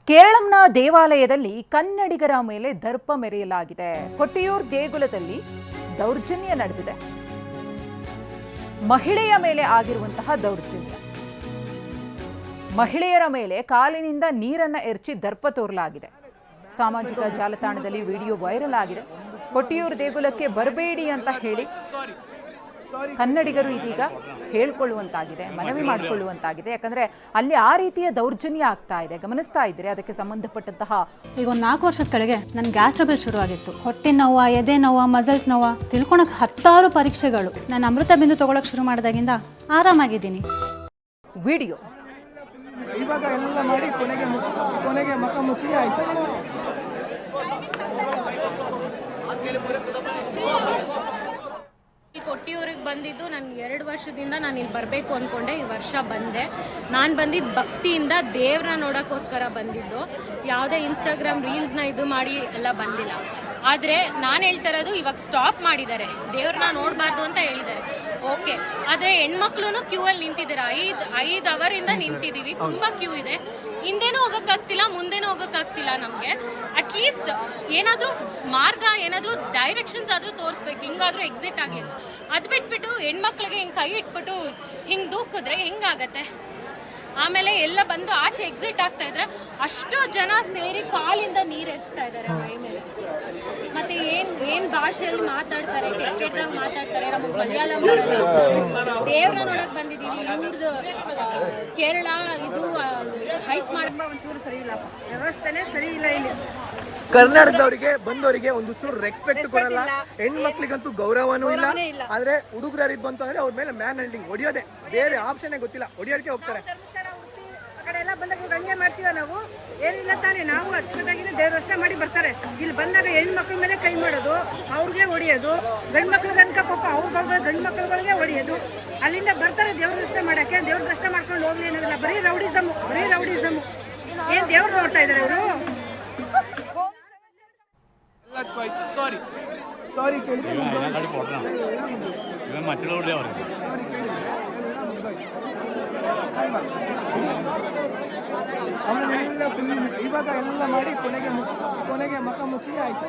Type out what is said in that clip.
ಕೇರಳಂನ ದೇವಾಲಯದಲ್ಲಿ ಕನ್ನಡಿಗರ ಮೇಲೆ ದರ್ಪ ಮೆರೆಯಲಾಗಿದೆ. ಕೊಟ್ಟಿಯೂರು ದೇಗುಲದಲ್ಲಿ ದೌರ್ಜನ್ಯ ನಡೆದಿದೆ. ಮಹಿಳೆಯ ಮೇಲೆ ಆಗಿರುವಂತಹ ದೌರ್ಜನ್ಯ. ಮಹಿಳೆಯರ ಮೇಲೆ ಕಾಲಿನಿಂದ ನೀರನ್ನ ಎರಚಿ ದರ್ಪ ತೋರಲಾಗಿದೆ. ಸಾಮಾಜಿಕ ಜಾಲತಾಣದಲ್ಲಿ ವಿಡಿಯೋ ವೈರಲ್ ಆಗಿದೆ. ಕೊಟ್ಟಿಯೂರು ದೇಗುಲಕ್ಕೆ ಬರಬೇಡಿ ಅಂತ ಹೇಳಿ ಕನ್ನಡಿಗರು ಇದೀಗ ಹೇಳ್ಕೊಳ್ಳುವಂತಾಗಿದೆ, ಮನವಿ ಮಾಡಿಕೊಳ್ಳುವಂತಾಗಿದೆ. ಯಾಕಂದ್ರೆ ಅಲ್ಲಿ ಆ ರೀತಿಯ ದೌರ್ಜನ್ಯ ಆಗ್ತಾ ಇದೆ, ಗಮನಿಸ್ತಾ ಇದ್ರೆ ಅದಕ್ಕೆ ಸಂಬಂಧಪಟ್ಟಂತಹ ಈಗ ಒಂದು 4 ವರ್ಷದ ಕೆಳಗೆ ನನ್ನ ಗ್ಯಾಸ್ ಟ್ರಬಲ್ ಶುರು ಆಗಿತ್ತು. ಹೊಟ್ಟೆ ನೋವು, ಎದೆ ನೋವು, ಮಸಲ್ಸ್ ನೋವು ತಿಳ್ಕೊಳಕ್ 10 ಪರೀಕ್ಷೆಗಳು. ನಾನು ಅಮೃತ ಬಿಂದು ತಗೊಳಕ್ ಶುರು ಮಾಡಿದಾಗಿಂದ ಆರಾಮಾಗಿದ್ದೀನಿ. ವಿಡಿಯೋ ಇವಾಗ ಎಲ್ಲ ಮಾಡಿ ಕೊನೆಗೆ ಮಕ ಮುಚ್ಚಿ ಆಯ್ತು. ಕೊಟ್ಟಿಯೂರಿಗೆ ಬಂದಿದ್ದು ನಾನು 2 ವರ್ಷದಿಂದ ನಾನು ಇಲ್ಲಿ ಬರಬೇಕು ಅಂದ್ಕೊಂಡೆ. ಈ ವರ್ಷ ಬಂದೆ. ನಾನು ಬಂದಿದ್ದು ಭಕ್ತಿಯಿಂದ ದೇವ್ರನ್ನ ನೋಡೋಕ್ಕೋಸ್ಕರ ಬಂದಿದ್ದು. ಯಾವುದೇ ಇನ್ಸ್ಟಾಗ್ರಾಮ್ ರೀಲ್ಸ್ನ ಇದು ಮಾಡಿ ಎಲ್ಲ ಬಂದಿಲ್ಲ. ಆದರೆ ನಾನು ಹೇಳ್ತಾ ಇರೋದು ಇವಾಗ ಸ್ಟಾಪ್ ಮಾಡಿದ್ದಾರೆ, ದೇವ್ರನ್ನ ನೋಡಬಾರ್ದು ಅಂತ ಹೇಳಿದ್ದಾರೆ. ಓಕೆ, ಆದರೆ ಹೆಣ್ಮಕ್ಳು ಕ್ಯೂ ಅಲ್ಲಿ ನಿಂತಿದ್ದಾರೆ. 5 ಅವರಿಂದ ನಿಂತಿದ್ದೀವಿ. ತುಂಬ ಕ್ಯೂ ಇದೆ. ಹಿಂದೆನೂ ಹೋಗೋಕ್ಕಾಗ್ತಿಲ್ಲ, ಮುಂದೆನೂ ಹೋಗೋಕ್ಕಾಗ್ತಿಲ್ಲ. ನಮಗೆ ಅಟ್ಲೀಸ್ಟ್ ಏನಾದರೂ ಮಾರ್ಗ, ಏನಾದರೂ ಡೈರೆಕ್ಷನ್ಸ್ ಆದರೂ ತೋರಿಸ್ಬೇಕು. ಹಿಂಗಾದರೂ ಎಕ್ಸಿಟ್ ಆಗಿ ಅದು ಬಿಟ್ಬಿಟ್ಟು ಹೆಣ್ಮಕ್ಳಿಗೆ ಹಿಂಗೆ ಕೈ ಇಟ್ಬಿಟ್ಟು ಹಿಂಗೆ ದೂಕಿದ್ರೆ ಹೆಂಗಾಗತ್ತೆ? ಆಮೇಲೆ ಎಲ್ಲ ಬಂದು ಆಚೆ ಎಕ್ಸಿಟ್ ಆಗ್ತಾ ಇದ್ರೆ ಅಷ್ಟೋ ಜನ ಸೇರಿ ಕಾಲಿಂದ ನೀರು ಎರ್ಚ್ತಾ ಇದ್ದಾರೆ ಮೈ ಮೇಲೆ. ಮತ್ತೆ ಏನ್ ಭಾಷೆಯಲ್ಲಿ ಮಾತಾಡ್ತಾರೆ, ಕೆಟ್ಟಾಗಿ ಮಾತಾಡ್ತಾರೆ. ನಮಗೆ ಮಲಯಾಳಂ ಬರಲ್ಲ. ದೇವ್ರನ್ನ ನೋಡಕ್ ಬಂದಿದ್ದೀವಿ. ಇವ್ರದ್ದು ಕೇರಳ ಇದು ಹೈಕ್ ಮಾಡೋ ಒಂಚೂರು ಸರಿ ಇಲ್ಲ, ವ್ಯವಸ್ಥೆನೇ ಸರಿ ಇಲ್ಲ ಇಲ್ಲಿ. ಕರ್ನಾಟಕದವರಿಗೆ ಬಂದವರಿಗೆ ಒಂದು ಚೂರು ರೆಸ್ಪೆಕ್ಟ್ ಕೊಡಲ್ಲ. ಹೆಣ್ಮಕ್ಳಿಗಂತೂ ಗೌರವನೂ ಇಲ್ಲ. ಆದ್ರೆ ಹುಡುಗರಿಗೆ ಬಂತು ಅಂದ್ರೆ ಅವ್ರ ಮೇಲೆ ಮ್ಯಾನ್ ಹ್ಯಾಂಡ್ಲಿಂಗ್, ಹೊಡಿಯೋದೆ, ಬೇರೆ ಆಪ್ಷನ್ ಗೊತ್ತಿಲ್ಲ, ಹೊಡಿಯೋದಕ್ಕೆ ಹೋಗ್ತಾರೆ. ಎಲ್ಲ ಬಂದಾಗ ಹಂಗೆ ಮಾಡ್ತೀವ ನಾವು, ಏನಿಲ್ಲ ತಾನೇ. ನಾವು ಅಚ್ಚುಕಟ್ಟಾಗಿ ದೇವ್ರ ದರ್ಶನ ಮಾಡಿ ಬರ್ತಾರೆ. ಇಲ್ಲಿ ಬಂದಾಗ ಹೆಣ್ಮಕ್ಳ ಮೇಲೆ ಕೈ ಮಾಡೋದು, ಅವ್ರಿಗೆ ಹೊಡಿಯೋದು. ಗಂಡು ಮಕ್ಳು ಗಂಡ್ಕ ಪಾಪ ಅವ್ರ ಗಂಡು ಮಕ್ಳುಗಳಿಗೆ ಹೊಡಿಯೋದು. ಅಲ್ಲಿಂದ ಬರ್ತಾರೆ ದೇವ್ರ ದರ್ಶನ ಮಾಡಕ್ಕೆ. ದೇವ್ರ ದರ್ಶನ ಮಾಡ್ಕೊಂಡು ಹೋಗ್ಲಿ ಅನ್ನೋದಿಲ್ಲ. ಬರೀ ರೌಡಿಸಮ್. ಏನ್ ದೇವ್ರು ನೋಡ್ತಾ ಇದಾರೆ ಅವರು? ಸಾರಿ ಕೇಳಿದ್ರೆ ಇವಾಗ ಎಲ್ಲ ಮಾಡಿ ಕೊನೆಗೆ ಮಕ ಮುಚ್ಚಿ ಆಯ್ತು.